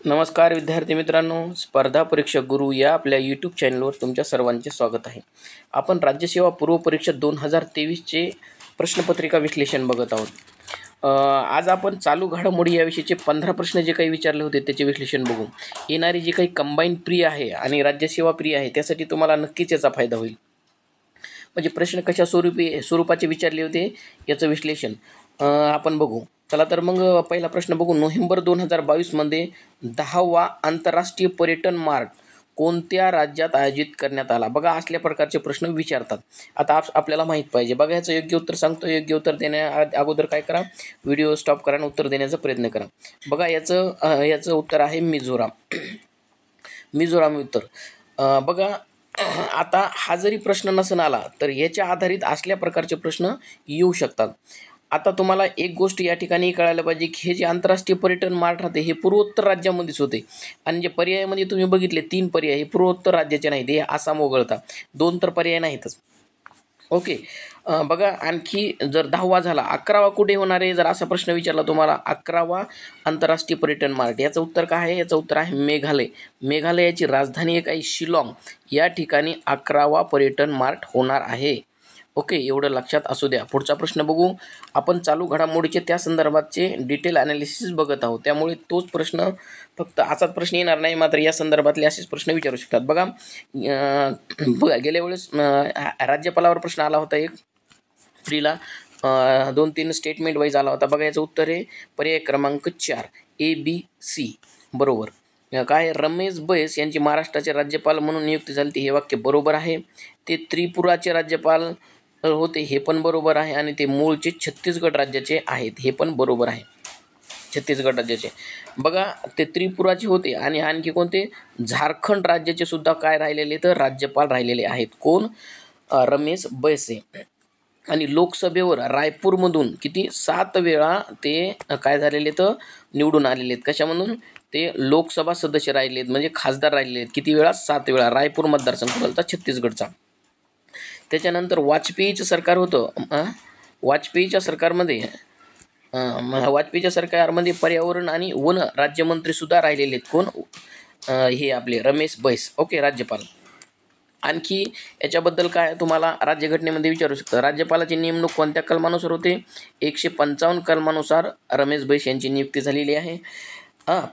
नमस्कार विद्यार्थी मित्रांनो, स्पर्धा परीक्षा गुरु या आपल्या यूट्यूब चॅनलवर तुमच्या सर्वांचे स्वागत आहे. आपण राज्यसेवा पूर्व परीक्षा 2023चे प्रश्नपत्रिका विश्लेषण बघत आहोत. आज आपण चालू घडामोडी या विषयीचे 15 प्रश्न जे काही विचारले होते त्याचे विश्लेषण बघू. येणारी जी काही कंबाईन प्री आहे आणि राज्यसेवा प्री आहे त्यासाठी तुम्हाला नक्कीच याचा फायदा होईल. म्हणजे प्रश्न कशा स्वरूपाचे विचारले होते याचं विश्लेषण आपण बघू. चला तर मग पहिला प्रश्न बघू. नोव्हेंबर 2022मध्ये 10वा आंतरराष्ट्रीय पर्यटन मार्ट कोणत्या राज्यात आयोजित करण्यात आला? बघा, असल्या प्रकारचे प्रश्न विचारतात. आता आपल्याला माहीत पाहिजे. बघा, याचं योग्य उत्तर सांगतो. योग्य उत्तर देण्या अगोदर काय करा, व्हिडिओ स्टॉप करा आणि उत्तर देण्याचा प्रयत्न करा. बघा, याचं उत्तर आहे मिझोराम. मिझोराम उत्तर. बघा, आता हा जरी प्रश्न नसून आला तर याच्या आधारित असल्या प्रकारचे प्रश्न येऊ शकतात. आता तुम्हाला एक गोष्ट या ठिकाणी कळायला पाहिजे की हे जे आंतरराष्ट्रीय पर्यटन मार्ट राहते हे पूर्वोत्तर राज्यामध्येच होते आणि जे पर्यायामध्ये तुम्ही बघितले 3 पर्याय हे पूर्वोत्तर राज्याचे नाहीत, हे आसाम वगळता 2 तर पर्याय नाहीतच. ओके. बघा, आणखी जर 10वा झाला, 11वा कुठे होणार आहे जर असा प्रश्न विचारला तुम्हाला, 11वा आंतरराष्ट्रीय पर्यटन मार्ट, याचं उत्तर काय आहे? याचं उत्तर आहे मेघालय. मेघालयाची राजधानी एक आहे शिलाँग, या ठिकाणी 11वा पर्यटन मार्ट होणार आहे. ओके, एवढं लक्षात असू द्या. पुढचा प्रश्न बघू. आपण चालू घडामोडीचे त्या संदर्भातचे डिटेल ॲनालिसिस बघत आहोत, त्यामुळे तोच प्रश्न फक्त असाच प्रश्न येणार नाही, मात्र या संदर्भातले असेच प्रश्न विचारू शकतात. बघा, गेल्या वेळेस राज्यपालावर प्रश्न आला होता एक फ्रीला, 2-3 स्टेटमेंट वाईज आला होता. बघा, याचं उत्तर आहे पर्याय क्रमांक 4 ABC बरोबर. काय, रमेश बैस यांची महाराष्ट्राचे राज्यपाल म्हणून नियुक्ती झाली हे वाक्य बरोबर आहे. ते त्रिपुराचे राज्यपाल होते हे पण बरोबर आहे आणि ते मूळचे छत्तीसगड राज्याचे आहेत हे पण बरोबर आहे. छत्तीसगड राज्याचे. बघा, ते त्रिपुराचे होते आणि आणखी कोणते, झारखंड राज्याचे सुद्धा काय राहिलेले तर राज्यपाल राहिलेले आहेत. कोण? रमेश बैस. आणि लोकसभेवर रायपूरमधून किती 7 वेळा ते काय झालेले तर निवडून आलेले आहेत. कशामधून? ते लोकसभा सदस्य राहिले आहेत, म्हणजे खासदार राहिलेले आहेत. किती वेळा? 7 वेळा. रायपूर मतदारसंघ कुठलचा? छत्तीसगडचा. त्याच्यानंतर वाजपेयीचं सरकार होतं. वाजपेयीच्या सरकारमध्ये पर्यावरण आणि वन राज्यमंत्रीसुद्धा राहिलेले आहेत. कोण? हे आपले रमेश बैस. ओके, राज्यपाल. आणखी याच्याबद्दल काय तुम्हाला राज्यघटनेमध्ये विचारू शकतं. राज्यपालाची नेमणूक कोणत्या कलमानुसार होते? 155 कलमानुसार रमेश बैस यांची नियुक्ती झालेली आहे.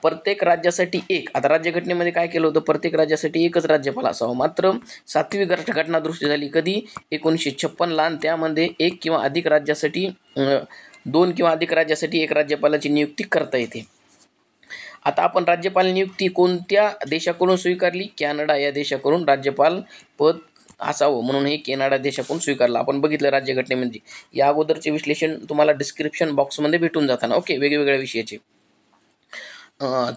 प्रत्येक राज्यासाठी एक. आता राज्यघटनेमध्ये काय केलं होतं, प्रत्येक राज्यासाठी एकच राज्यपाल असावा. मात्र 7वी घटना दुरुस्ती झाली कधी? 1956ला, आणि त्यामध्ये 1 किंवा अधिक राज्यासाठी 2 किंवा अधिक राज्यासाठी एक राज्यपालाची नियुक्ती करता येते. आता आपण राज्यपाल नियुक्ती कोणत्या देशाकडून स्वीकारली? कॅनडा या देशाकडून राज्यपाल पद असावं म्हणून हे कॅनडा देशाकडून स्वीकारलं. आपण बघितलं राज्यघटनेमध्ये. या अगोदरचे विश्लेषण तुम्हाला डिस्क्रिप्शन बॉक्समध्ये भेटून जाताना. ओके, वेगवेगळ्या विषयाचे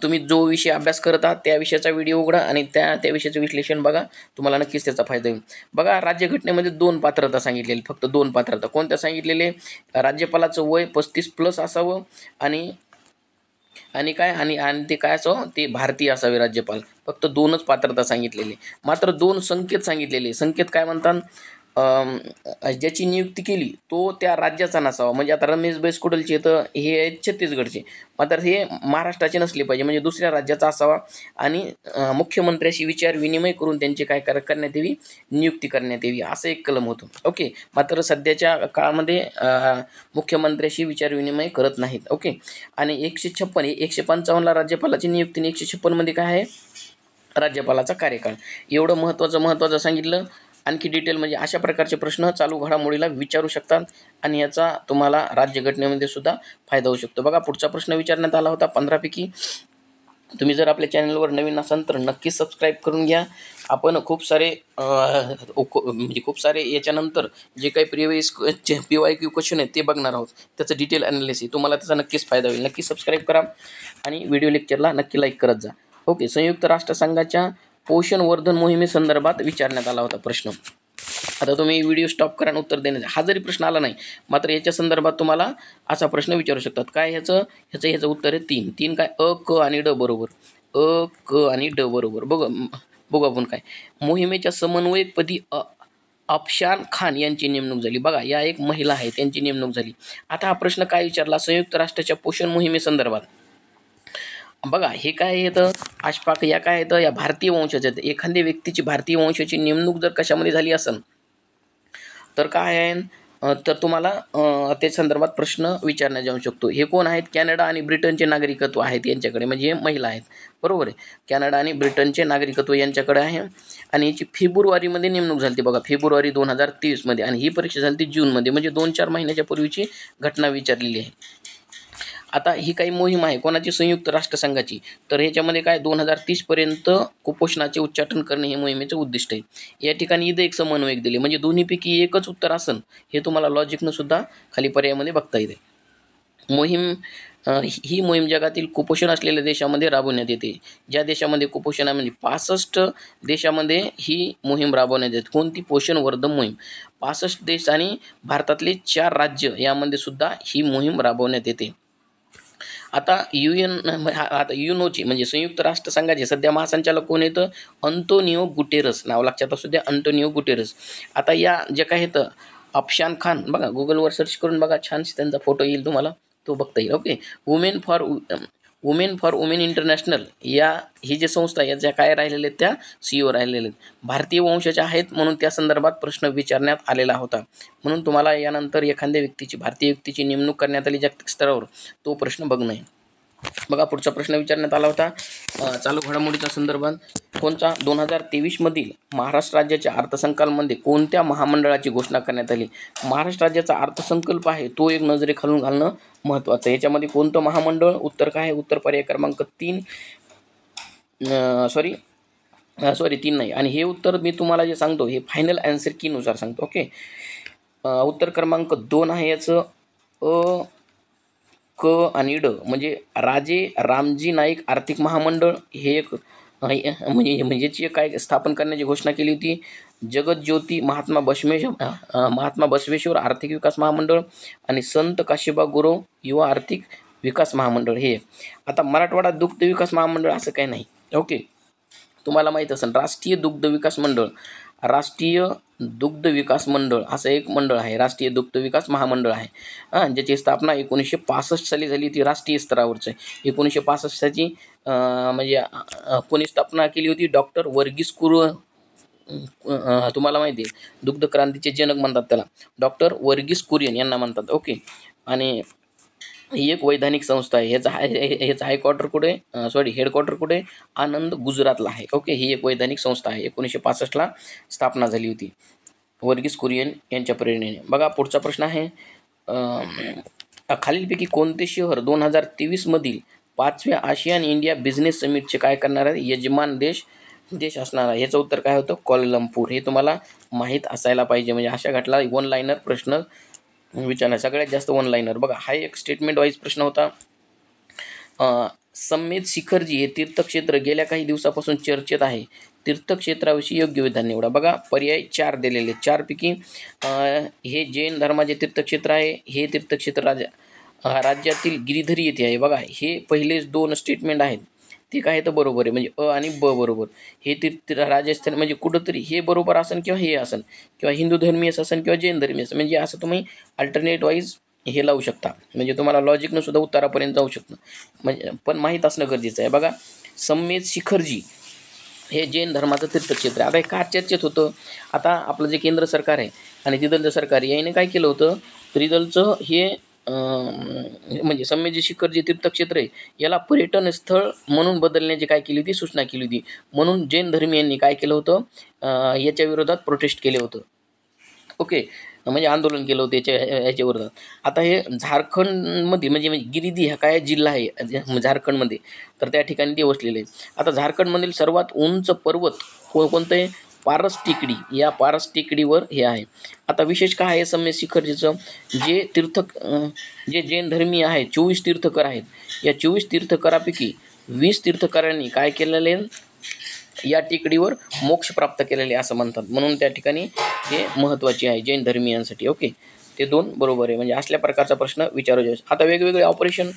तुम्ही जो विषय अभ्यास करत आहात त्या विषयाचा व्हिडिओ उघडा आणि त्या विषयाचं विश्लेषण बघा, तुम्हाला नक्कीच त्याचा फायदा होईल. बघा, राज्यघटनेमध्ये 2 पात्रता सांगितलेली, फक्त 2 पात्रता. कोणत्या सांगितलेले? राज्यपालाचं वय 35+ असावं आणि काय आणि ते काय असावं, ते भारतीय असावे राज्यपाल. फक्त 2च पात्रता सांगितलेली. मात्र 2 संकेत सांगितलेले. संकेत काय म्हणतात? ज्याची नियुक्ती केली तो त्या राज्याचा नसावा. म्हणजे आता रमेश बैस कुठलचे तर हे आहेत छत्तीसगडचे, मात्र हे महाराष्ट्राचे नसले पाहिजे, म्हणजे दुसऱ्या राज्याचा असावा. आणि मुख्यमंत्र्याशी विचार विनिमय करून त्यांची काय करण्यात यावी, नियुक्ती करण्यात यावी, असं एक कलम होतं. ओके, मात्र सध्याच्या काळामध्ये मुख्यमंत्र्याशी विचार विनिमय करत नाहीत. ओके, आणि 156 155ला राज्यपालाची नियुक्ती आणि 156मध्ये काय आहे, राज्यपालाचा कार्यकाळ. एवढं महत्त्वाचं सांगितलं. आणखी डिटेल म्हणजे अशा प्रकारचे प्रश्न चालू घडामोडीला विचारू शकतात आणि याचा तुम्हाला राज्यघटनेमध्ये सुद्धा फायदा होऊ शकतो. बघा, पुढचा प्रश्न विचारण्यात आला होता 15 पैकी. तुम्ही जर आपल्या चॅनलवर नवीन असाल तर नक्कीच सबस्क्राईब करून घ्या. आपण खूप सारे याच्यानंतर जे काही प्रिव्हियस PYQ क्वेश्चन आहेत ते बघणार आहोत. त्याचं डिटेल ॲनालिसिस तुम्हाला त्याचा नक्कीच फायदा होईल. नक्की सबस्क्राईब करा आणि व्हिडिओ लेक्चरला नक्की लाईक करत जा. ओके, संयुक्त राष्ट्रसंघाच्या पोषण वर्धन मोहिमेसंदर्भात विचारण्यात आला होता प्रश्न. आता तुम्ही व्हिडिओ स्टॉप करा आणि उत्तर देण्याचा. हा जरी प्रश्न आला नाही, मात्र याच्या संदर्भात तुम्हाला असा प्रश्न विचारू शकतात. काय ह्याचं उत्तर आहे 3 काय? क आणि ड बरोबर. क आणि ड बरोबर. बघू आपण काय. मोहिमेच्या समन्वयकपदी अफशान खान यांची नेमणूक झाली. बघा, या एक महिला आहे, त्यांची नेमणूक झाली. आता हा प्रश्न काय विचारला? संयुक्त राष्ट्राच्या पोषण मोहिमेसंदर्भात बघा हे काय येतं, आशपाक या काय येतं, या भारतीय वंशाच्या आहेत. एखाद्या व्यक्तीची भारतीय वंशाची नेमणूक जर कशामध्ये झाली असेल तर काय आहे, तर तुम्हाला त्या संदर्भात प्रश्न विचारण्यात जाऊ शकतो. हे कोण आहेत? कॅनडा आणि ब्रिटनचे नागरिकत्व आहेत यांच्याकडे, म्हणजे हे महिला आहेत, बरोबर आहे. कॅनडा आणि ब्रिटनचे नागरिकत्व यांच्याकडे आहे आणि याची फेब्रुवारीमध्ये नेमणूक झाली होती बघा, फेब्रुवारी 2023मध्ये, आणि ही परीक्षा झाली होती जूनमध्ये, म्हणजे 2-4 महिन्याच्या पूर्वीची घटना विचारलेली आहे. आता ही काही मोहीम आहे कोणाची? संयुक्त राष्ट्रसंघाची. तर ह्याच्यामध्ये काय 2030पर्यंत कुपोषणाचे उच्चाटन करणे हे मोहिमेचं उद्दिष्ट आहे. या ठिकाणी इथं एक समन्वयक दिले, म्हणजे दोन्हीपैकी एकच उत्तर असेल हे तुम्हाला लॉजिकनं सुद्धा खाली पर्यायामध्ये बघता येते. ही मोहीम जगातील कुपोषण असलेल्या देशामध्ये राबवण्यात येते. ज्या देशामध्ये कुपोषण आहे, म्हणजे 65 देशामध्ये ही मोहीम राबवण्यात येते. कोणती? पोषणवर्धन मोहीम. 65 देश आणि भारतातले 4 राज्य यामध्ये सुद्धा ही मोहीम राबवण्यात येते. आता आता युनोची म्हणजे संयुक्त राष्ट्रसंघाचे सध्या महासंचालक कोण येतं? अंतोनियो गुटेरस, नाव लक्षात असू द्या, अंटोनियो गुटेरस. आता या जे काय येतं अफशान खान, बघा गुगलवर सर्च करून बघा, छानशी त्यांचा फोटो येईल तुम्हाला, तो बघता येईल. Okay, women for women international या ही जी संस्था आहे, ज्या काय राहिलेल्या आहेत त्या CEO राहिलेल्या आहेत, भारतीय वंशाच्या आहेत, म्हणून त्या संदर्भात प्रश्न विचारण्यात आलेला होता. म्हणून तुम्हाला यानंतर एखाद्या व्यक्तीची, भारतीय व्यक्तीची नेमणूक करण्यात आली जागतिक स्तरावर, तो प्रश्न बघणं आहे. बघा पुढचा प्रश्न विचारण्यात आला होता चालू घडामोडीच्या संदर्भात. कोणता? 2023मधील महाराष्ट्र राज्याच्या अर्थसंकल्पामध्ये कोणत्या महामंडळाची घोषणा करण्यात आली? महाराष्ट्र राज्याचा अर्थसंकल्प आहे तो एक नजरेखालून घालणं महत्त्वाचं आहे. याच्यामध्ये कोणतं महामंडळ? उत्तर काय आहे? उत्तर पर्याय क्रमांक 3, सॉरी 3 नाही. आणि हे उत्तर मी तुम्हाला जे सांगतो हे फायनल आन्सर कीनुसार सांगतो. ओके, उत्तर क्रमांक 2 आहे याचं क आणि ड, म्हणजे राजे रामजी नाईक आर्थिक महामंडळ हे एक म्हणजे काय स्थापन करण्याची घोषणा केली होती. जगज्योती महात्मा बसवेश्वर आर्थिक विकास महामंडळ आणि संत काशीबा गुरव युवा आर्थिक विकास महामंडळ हे. आता मराठवाडा दुग्ध विकास महामंडळ असं काही नाही. ओके, तुम्हाला माहीत असेल राष्ट्रीय दुग्ध विकास मंडळ, राष्ट्रीय दुग्ध विकास मंडळ असं एक मंडळ आहे, राष्ट्रीय दुग्ध विकास महामंडळ आहे, ज्याची स्थापना 1965 साली झाली होती. राष्ट्रीय स्तरावरचं 1965 साली म्हणजे कोणी स्थापना केली होती? डॉक्टर वर्गीस कुरियन. तुम्हाला माहिती आहे दुग्ध क्रांतीचे जनक म्हणतात त्याला, डॉक्टर वर्गीस कुरियन यांना म्हणतात. ओके, आणि ही एक वैधानिक संस्था आहे. ह्याचं हायक्वार्टर कुठे? हेडक्वार्टर कुठे? आनंद, गुजरातला आहे. ओके, ही एक वैधानिक संस्था आहे, 1965ला स्थापना झाली होती वर्गीस कुरियन यांच्या प्रेरणेने. बघा पुढचा प्रश्न आहे, खालीलपैकी कोणते शहर 2023मधील 5व्या आशियान इंडिया बिझनेस समिटचे काय करणार आहे? यजमान देश असणार आहे. याचं उत्तर काय होतं? कोलालंपूर. हे तुम्हाला माहीत असायला पाहिजे, म्हणजे अशा घटला 1 लाईनर प्रश्न विचारणार, सगळ्यात जास्त 1 लाईनर. बघा हा एक स्टेटमेंट वाईज प्रश्न होता. समेत शिखरजी हे तीर्थक्षेत्र गेल्या काही दिवसापासून चर्चेत आहे. तीर्थक्षेत्राविषयी योग्य विधान निवडा. बघा पर्याय 4 दिलेले, 4 पैकी हे जैन धर्माचे तीर्थक्षेत्र आहे. हे तीर्थक्षेत्र राज्यातील गिरिधरी येथे आहे. बघा हे पहिले 2 स्टेटमेंट आहेत ते काय तर बरोबर आहे, म्हणजे अ आणि ब बरोबर. हे तीर्थ राजस्थान म्हणजे कुठंतरी हे बरोबर असेल किंवा हे असेल, किंवा हिंदू धर्मीय असेल किंवा जैन धर्मीय असेल, म्हणजे असं तुम्ही अल्टरनेट वाईज हे लावू शकता, म्हणजे तुम्हाला लॉजिकनं सुद्धा उत्तरापर्यंत जाऊ शकतं, म्हणजे पण माहीत असणं गरजेचं आहे. बघा समेत शिखरजी हे जैन धर्माचं तीर्थक्षेत्र आहे. आता हे का चर्चेत होतं? आता आपलं जे केंद्र सरकार आहे आणि त्रिदलचं सरकार याने काय केलं होतं, त्रिदलचं हे म्हणजे समेत शिखर जे तीर्थक्षेत्र आहे याला पर्यटन स्थळ म्हणून बदलण्याची काय केली होती? सूचना केली होती. म्हणून जैन धर्मीयांनी काय केलं होतं? याच्या विरोधात प्रोटेस्ट केले होतं. ओके, म्हणजे आंदोलन केलं होतं याच्या विरोधात. आता हे झारखंडमध्ये म्हणजे गिरिधी हा काय जिल्हा आहे झारखंडमध्ये, तर त्या ठिकाणी ते वसलेले आहे. आता झारखंडमधील सर्वात उंच पर्वत कोणतं आहे? पारस टेकडी. या पारस टेकडीवर हे आहे. आता विशेष काय आहे समेत शिखरजीचं? जे जैन धर्मीय आहे 24 तीर्थकर आहेत. या 24 तीर्थकरापैकी 20 तीर्थकरांनी काय केलेले? या टेकडीवर मोक्ष प्राप्त केलेले असं म्हणतात, म्हणून त्या ठिकाणी हे महत्त्वाचे आहे जैन धर्मीयांसाठी. ओके, ते 2 बरोबर आहे, म्हणजे असल्या प्रकारचा प्रश्न विचारू जाऊ. आता वेगवेगळे ऑपरेशन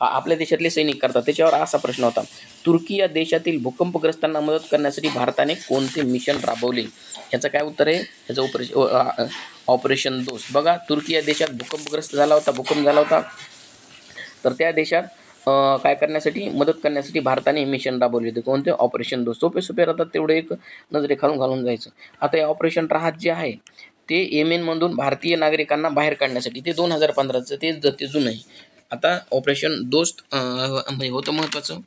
आपल्या देशातले सैनिक करतात, त्याच्यावर असा प्रश्न होता. तुर्की या देशातील भूकंपग्रस्तांना मदत करण्यासाठी भारताने कोणते मिशन राबवले? याचं काय उत्तर आहे? याचं ऑपरेशन दोस्त. बघा तुर्की या देशात भूकंप झाला होता, तर त्या देशात काय करण्यासाठी, मदत करण्यासाठी भारताने मिशन राबवले होते. कोणते? ऑपरेशन दोस्त. सोपे राहतात, तेवढे एक नजरेखालून घालून जायचं. आता हे ऑपरेशन राहत जे आहे ते येमेनमधून भारतीय नागरिकांना बाहेर काढण्यासाठी, ते 2015चं ते जुनं आहे. आता ऑपरेशन दोस्त म्हणजे होतं महत्त्वाचं,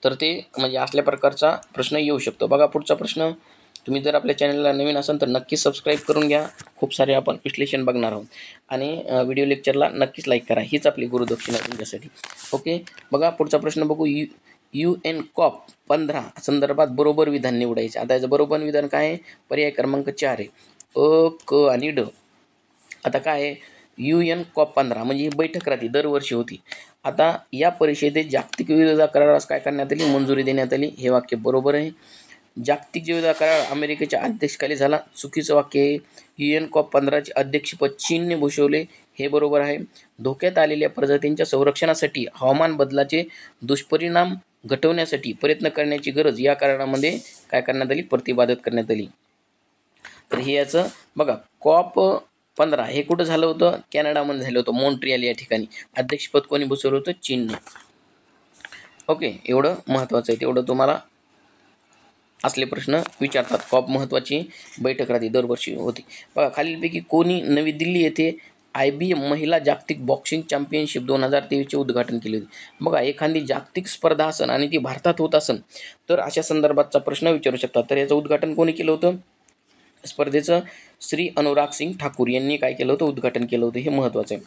तर ते म्हणजे असल्या प्रकारचा प्रश्न येऊ शकतो. बघा पुढचा प्रश्न. तुम्ही जर आपल्या चॅनलला नवीन असाल तर नक्कीच सबस्क्राईब करून घ्या. खूप सारे आपण विश्लेषण बघणार आहोत आणि व्हिडिओ लेक्चरला नक्कीच लाईक करा. हीच आपली गुरुदक्षिणा तुमच्यासाठी. ओके, बघा पुढचा प्रश्न बघू. UN COP15 संदर्भात बरोबर विधान निवडायचे. आता याचं बरोबर विधान काय आहे? पर्याय क्रमांक 4 आहे, अ, क आणि ड. आता काय आहे? UN COP15 म्हणजे ही बैठक राहते, दरवर्षी होती. आता या परिषदेत जागतिक विविधता करारास काय करण्यात आली? मंजुरी देण्यात आली. हे वाक्य बरोबर आहे. जागतिक विविधता करार अमेरिकेच्या अध्यक्षतेखाली झाला. चुकीचं वाक्य आहे. UN COP15चे अध्यक्षपद चीनने भूषवले. हे बरोबर आहे. धोक्यात आलेल्या प्रजातींच्या संरक्षणासाठी हवामान बदलाचे दुष्परिणाम घटवण्यासाठी प्रयत्न करण्याची गरज या करारामध्ये काय करण्यात आली? प्रतिपादित करण्यात आली. तर हे याचं बघा, COP15 हे कुठं झालं होतं? कॅनडामध्ये झालं होतं, मॉन्ट्रियल या ठिकाणी. अध्यक्षपद कोणी भूषवलं होतं? चीनने. ओके, एवढं महत्त्वाचं आहे. तेवढं तुम्हाला असले प्रश्न विचारतात. कॉप महत्त्वाची बैठक राहते, दरवर्षी होती. बघा खालीलपैकी कोणी नवी दिल्ली येथे IBM महिला जागतिक बॉक्सिंग चॅम्पियनशिप 2023चे उद्घाटन केले होते? बघा, एखादी जागतिक स्पर्धा असेल आणि ती भारतात होत असेल तर अशा संदर्भातचा प्रश्न विचारू शकतात. तर याचं उद्घाटन कोणी केलं होतं? स्पर्धेचं श्री अनुराग सिंग ठाकूर यांनी काय केलं होतं? उद्घाटन केलं होतं. हे महत्त्वाचं आहे.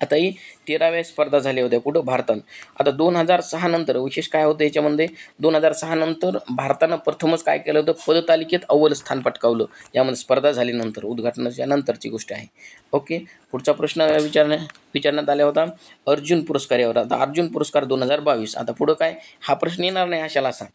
आता ही 13व्या स्पर्धा झाल्या होत्या कुठं? भारतात. आता 2006 नंतर विशेष काय होतं याच्यामध्ये? 2006 नंतर भारतानं प्रथमच काय केलं होतं? पदतालिकेत अव्वल स्थान पटकावलं. यामध्ये स्पर्धा झाल्यानंतर, उद्घाटनाच्या नंतरची गोष्ट आहे. ओके, पुढचा प्रश्न विचारण्यात आला होता अर्जुन पुरस्कार यावर. आता अर्जुन पुरस्कार 2022. आता पुढं काय? हा प्रश्न येणार नाही अशाला असा.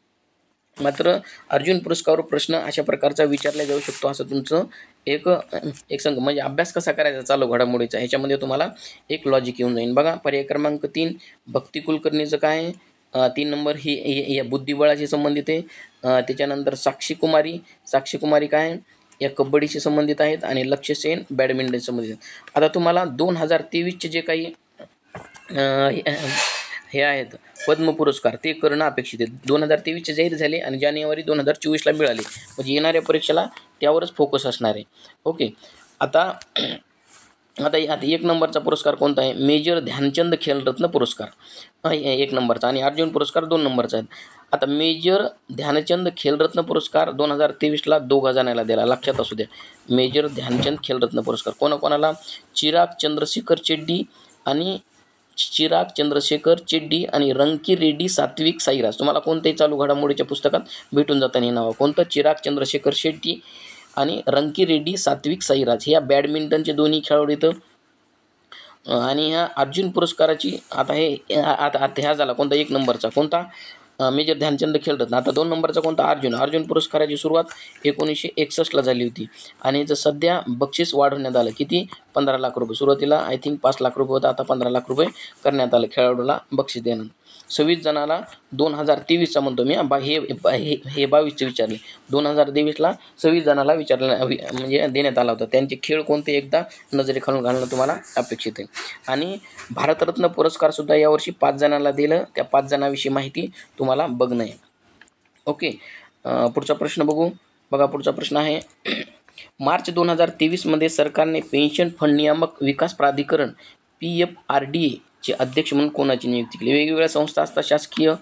मात्र अर्जुन पुरस्कारावर प्रश्न अशा प्रकारचा विचारला जाऊ शकतो, असं तुमचं एक संघ म्हणजे अभ्यास कसा करायचा चालू घडामोडीचा, ह्याच्यामध्ये तुम्हाला एक लॉजिक येऊन जाईल. बघा पर्याय क्रमांक 3 भक्ती कुलकर्णीचं काय आहे? 3 नंबर ही या बुद्धिबळाशी संबंधित आहे. त्याच्यानंतर साक्षी कुमारी काय आहे? या कबड्डीशी संबंधित आहेत. आणि लक्ष्य सेन बॅडमिंटन संबंधित. आता तुम्हाला 2023चे जे काही हे आहेत पद्म पुरस्कार ते करणं अपेक्षित आहे. 2023चे जाहीर झाले आणि जानेवारी 2024ला मिळाले. म्हणजे येणाऱ्या परीक्षेला त्यावरच फोकस असणार आहे. ओके, आता 1 नंबरचा पुरस्कार कोणता आहे? मेजर ध्यानचंद खेलरत्न पुरस्कार 1 नंबरचा आणि अर्जुन पुरस्कार 2 नंबरचा आहे. आता मेजर ध्यानचंद खेलरत्न पुरस्कार 2023ला 2 जणांना दिला, लक्षात असू द्या. मेजर ध्यानचंद खेलरत्न पुरस्कार कोणाकोणाला? चिराग चंद्रशेखर चेड्डी आणि रंकी रेड्डी सात्विक साईराज. तुम्हाला कोणत्याही चालू घडामोडीच्या पुस्तकात भेटून जातात हे नाव. कोणतं? चिराग चंद्रशेखर शेट्टी आणि रंकी रेड्डी सात्विक साईराज. ह्या बॅडमिंटनचे दोन्ही खेळाडू इथं. आणि ह्या अर्जुन पुरस्काराची आता ह्या झाला कोणता? 1 नंबरचा कोणता? मेजर ध्यानचंद खेलरत्न. आता 2 नंबरचा कोणता? अर्जुन पुरस्काराची सुरुवात 1961ला झाली होती आणि याचं सध्या बक्षीस वाढवण्यात आलं. किती? 15 लाख रुपये. सुरुवातीला आय थिंक 5 लाख रुपये होता, आता 15 लाख रुपये करण्यात आलं खेळाडूला बक्षीस देणं. 26 जणाला 2023चा म्हणतो मी, हे 22चे विचारले. 2023ला 26 जणाला म्हणजे देण्यात आला होता. त्यांचे खेळ कोणते एकदा नजरेखालून घालणं तुम्हाला अपेक्षित आहे. आणि भारतरत्न पुरस्कारसुद्धा यावर्षी 5 जणांना दिलं. त्या 5 जणांविषयी माहिती तुम्हाला बघणं आहे. ओके, पुढचा प्रश्न बघू. बघा पुढचा प्रश्न आहे मार्च 2023मध्ये सरकारने पेन्शन फंड नियामक विकास प्राधिकरण PFRDA चे अध्यक्ष म्हणून कोणाची नियुक्ती केली? वेगवेगळ्या संस्था असतात शासकीय,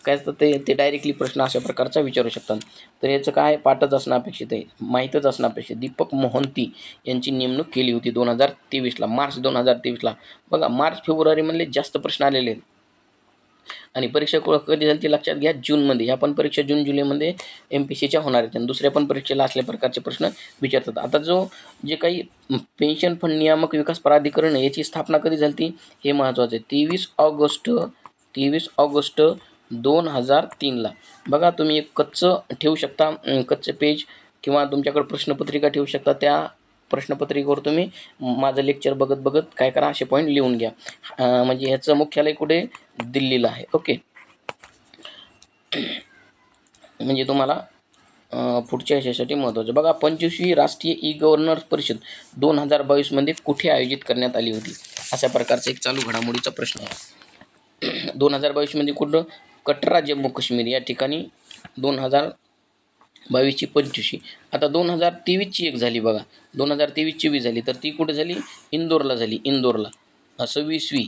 काय असतं ते डायरेक्टली प्रश्न अशा प्रकारचा विचारू शकतात. तर याचं काय? पाठच असणं अपेक्षित आहे, माहीतच असणं अपेक्षित. दीपक मोहंती यांची नेमणूक केली होती 2023ला, मार्च 2023ला. बघा मार्च फेब्रुवारीमधले जास्त प्रश्न आलेले आहेत. आणि परीक्षा कधी झाली ती लक्षात घ्या, जूनमध्ये. ह्या पण परीक्षा जून जुलैमध्ये MPSCच्या होणार आहेत आणि दुसऱ्या पण परीक्षेला असल्या प्रकारचे प्रश्न विचारतात. आता जे काही पेन्शन फंड नियामक विकास प्राधिकरण आहे याची स्थापना कधी झाली ती हे महत्त्वाचं आहे. 23 ऑगस्ट 2003ला. बघा तुम्ही एक कच्चं ठेवू शकता, कच्चं पेज किंवा तुमच्याकडे प्रश्नपत्रिका ठेवू शकता. त्या प्रश्नपत्रिकेवर तुम्ही माझं लेक्चर बघत काय करा, असे पॉईंट लिहून घ्या. म्हणजे ह्याचं मुख्यालय कुठे? दिल्लीला आहे. ओके, म्हणजे तुम्हाला पुढच्या ह्याच्यासाठी महत्त्वाचं. बघा 25वी राष्ट्रीय ई-गव्हर्नन्स परिषद 2022मध्ये कुठे आयोजित करण्यात आली होती? अशा प्रकारचा एक चालू घडामोडीचा प्रश्न आहे. 2022मध्ये कुठं कटरा जम्मू काश्मीर या ठिकाणी 2022ची 25वी. आता 2023ची एक झाली बघा, 2023ची बी झाली, तर ती कुठे झाली? इंदोरला झाली. इंदोरला 26वी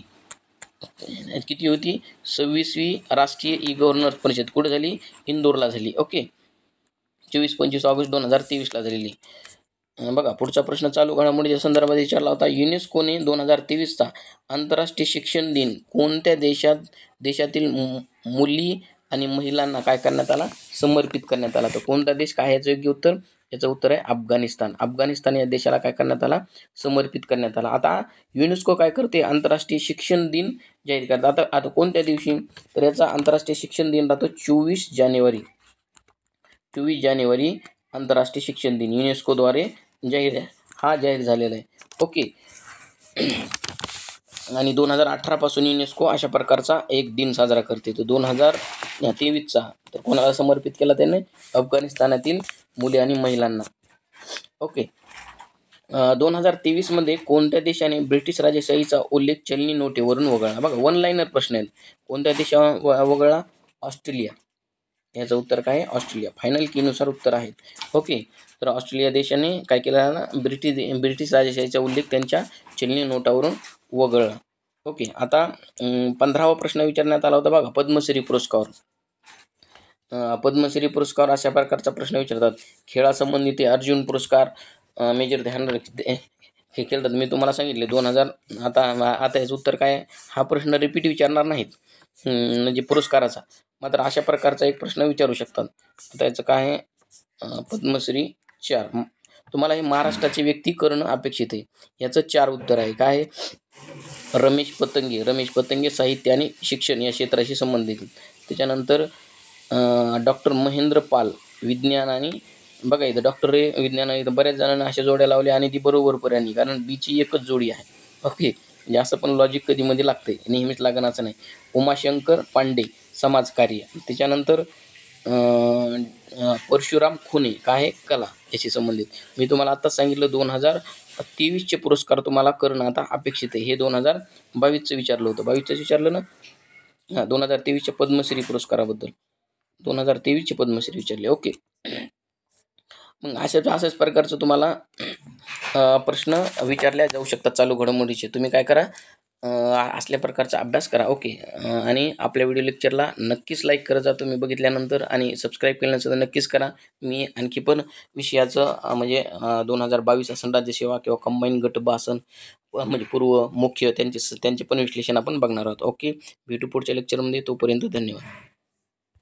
किती होती? 26वी राष्ट्रीय ई गव्हर्नर परिषद कुठे झाली? इंदोरला झाली. ओके, 24-25 ऑगस्ट 2023ला झालेली. बघा पुढचा प्रश्न चालू घडामोडीच्या संदर्भात विचारला होता. युनेस्कोने 2023चा आंतरराष्ट्रीय शिक्षण दिन कोणत्या देशातील मुली आणि महिलांना काय करण्यात आला? समर्पित करण्यात आला. तर कोणता देश काय याचं योग्य उत्तर? याचं उत्तर आहे अफगाणिस्तान. अफगाणिस्तान या देशाला काय करण्यात आला? समर्पित करण्यात आला. आता युनेस्को काय करते? आंतरराष्ट्रीय शिक्षण दिन जाहीर करतात. आता कोणत्या दिवशी? तर याचा आंतरराष्ट्रीय शिक्षण दिन राहतो 24 जानेवारी. 24 जानेवारी आंतरराष्ट्रीय शिक्षण दिन युनेस्कोद्वारे जाहीर झालेला आहे. ओके, आणि 2018 पासून युनेस्को अशा प्रकारचा एक दिन साजरा करते. तर 2023चा तर कोणाला समर्पित केला त्याने? अफगाणिस्तानातील मुली आणि महिलांना. ओके, 2023मध्ये कोणत्या देशाने ब्रिटिश राजेशाहीचा उल्लेख चलनी नोटेवरून वगळला? बघा वन लाईनर प्रश्न आहेत. कोणत्या देशावर वगळला? ऑस्ट्रेलिया. याचं उत्तर काय आहे? ऑस्ट्रेलिया. फायनल कीनुसार उत्तर आहेत. ओके, तर ऑस्ट्रेलिया देशाने काय केलं ना? ब्रिटिश राजेशाहीचा उल्लेख त्यांच्या चलनी नोटावरून वगळला. ओके, आता 15वा प्रश्न विचारण्यात आला होता बघा, पद्मश्री पुरस्कार. पद्मश्री पुरस्कार अशा प्रकारचा प्रश्न विचारतात. खेळासंबंधी ते अर्जुन पुरस्कार, मेजर ध्यानचंद हे खेळतात. मी तुम्हाला सांगितले 2000. आता याचं उत्तर काय आहे? हा प्रश्न रिपीट विचारणार नाहीत म्हणजे पुरस्काराचा, मात्र अशा प्रकारचा एक प्रश्न विचारू शकतात. आता याचं काय आहे? पद्मश्री 4. तुम्हाला हे महाराष्ट्राची व्यक्ती करणं अपेक्षित आहे. याचं 4 उत्तर आहे. काय आहे? रमेश पतंगे साहित्य आणि शिक्षण या क्षेत्राशी संबंधित. त्याच्यानंतर डॉक्टर महेंद्र पाल विज्ञान आणि बघा इथं डॉक्टर विज्ञान इथं बऱ्याच जणांना अशा जोड्या लावल्या आणि ती बरोबर पर्यानी, कारण बीची एकच जोडी आहे. ओके, म्हणजे असं पण लॉजिक कधीमध्ये लागते, नेहमीच लागणाचं नाही. उमाशंकर पांडे समाजकार्य. त्याच्यानंतर परशुराम खुने काय आहे? कला याशी संबंधित. मी तुम्हाला आत्ताच सांगितलं 2023चे पुरस्कार तुम्हाला करणं आता अपेक्षित आहे. हे 2022चं विचारलं होतं. 22चं विचारलं ना? 2023च्या पद्मश्री पुरस्काराबद्दल 2023चे पद्मश्री विचारले. ओके, मग अशाच प्रकारचं तुम्हाला प्रश्न विचारल्या जाऊ शकतात चालू घडामोडीचे. तुम्ही काय करा? असल्या प्रकारचा अभ्यास करा. ओके, आणि आपल्या व्हिडिओ लेक्चरला नक्कीच लाईक करत जा तुम्ही बघितल्यानंतर, आणि सबस्क्राईब केलं नसेल तर नक्कीच करा. मी आणखी पण विषयाचं म्हणजे 2022 आसन राज्यसेवा किंवा कंबाईन गटब आसन म्हणजे पूर्व मुख्य त्यांचे पण विश्लेषण आपण बघणार आहोत. ओके, भेटू पुढच्या लेक्चरमध्ये. तोपर्यंत धन्यवाद.